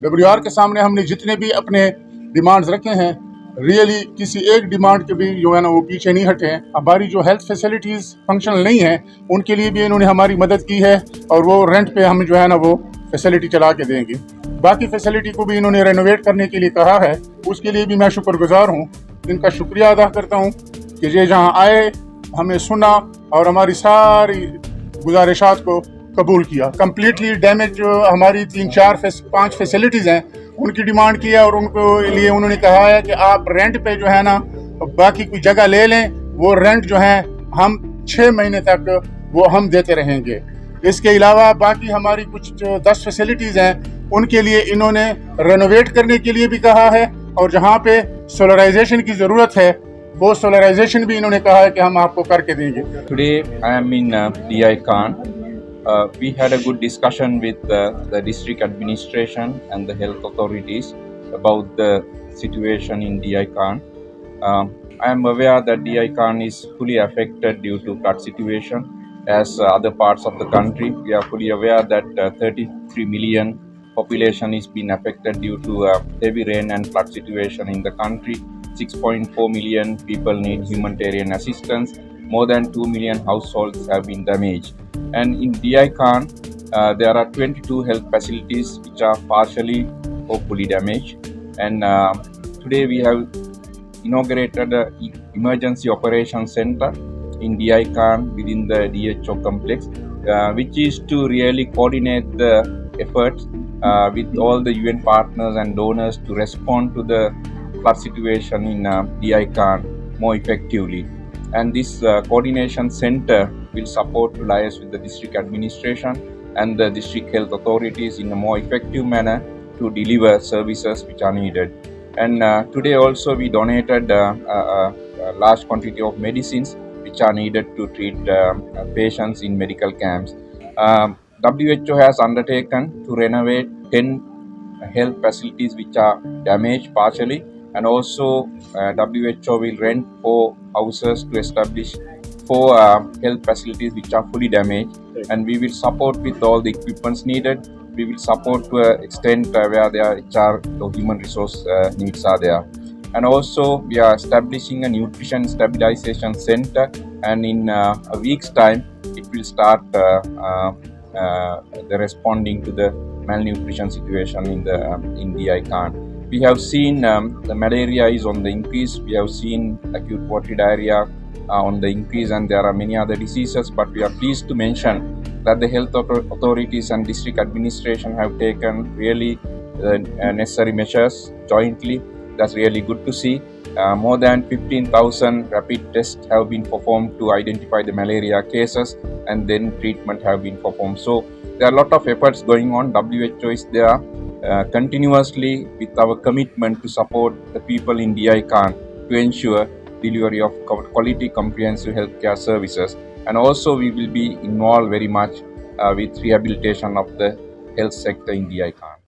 WR के सामने हमने जितने भी अपने डिमांड्स रखे हैं, रियली किसी एक डिमांड के भी जो है ना वो पीछे नहीं हटे हैं। हमारी जो हेल्थ फैसिलिटीज़ फंक्शनल नहीं है उनके लिए भी इन्होंने हमारी मदद की है और वो रेंट पे हम जो है ना वो फैसिलिटी चला के देंगे। बाकी फैसिलिटी को भी इन्होंने रेनोवेट करने के लिए कहा है, उसके लिए भी मैं शुक्रगुजार हूँ। इनका शुक्रिया अदा करता हूँ कि ये जहाँ आए, हमें सुना और हमारी सारी गुजारिशात को कबूल किया। कम्प्लीटली डैमेज जो हमारी 3-4-5 फैसिलिटीज़ हैं उनकी डिमांड की है और उनको लिए उन्होंने कहा है कि आप रेंट पे जो है ना बाकी कोई जगह ले लें, वो रेंट जो है हम 6 महीने तक वो हम देते रहेंगे। इसके अलावा बाकी हमारी कुछ 10 फैसिलिटीज़ हैं उनके लिए इन्होंने रेनोवेट करने के लिए भी कहा है और जहाँ पे सोलराइजेशन की ज़रूरत है वो सोलराइजेशन भी इन्होंने कहा है कि हम आपको करके देंगे। Today I am in DI. We had a good discussion with the district administration and the health authorities about the situation in DI. I am aware that DI is fully affected due to flood situation as other parts of the country. We are fully aware that 33 million population is being affected due to heavy rain and flood situation in the country. 6.4 million people need humanitarian assistance. More than 2 million households have been damaged. And in DI, there are 22 health facilities which are partially or fully damaged. And today we have inaugurated an emergency operations center in DI within the DHO complex, which is to really coordinate the efforts with all the UN partners and donors to respond to the flood situation in DI more effectively. And this coordination center will support to liaise with the district administration and the district health authorities in a more effective manner to deliver services which are needed. And today also we donated a large quantity of medicines which are needed to treat patients in medical camps. WHO has undertaken to renovate 10 health facilities which are damaged partially, and also WHO will rent 4 houses to establish 4 health facilities which are fully damaged, and we will support with all the equipments needed. We will support to an extent where there are HR or human resource needs are there. And also we are establishing a nutrition stabilization center, and in a week's time it will start the responding to the malnutrition situation in DI. We have seen the malaria is on the increase. We have seen acute watery diarrhea on the increase, and there are many other diseases. But we are pleased to mention that the health authorities and district administration have taken really necessary measures jointly. That's really good to see. More than 15,000 rapid tests have been performed to identify the malaria cases, and then treatment have been performed. So there are a lot of efforts going on. WHO is there continuously with our commitment to support the people in DI to ensure delivery of quality comprehensive healthcare services. And also we will be involved very much with rehabilitation of the health sector in DI.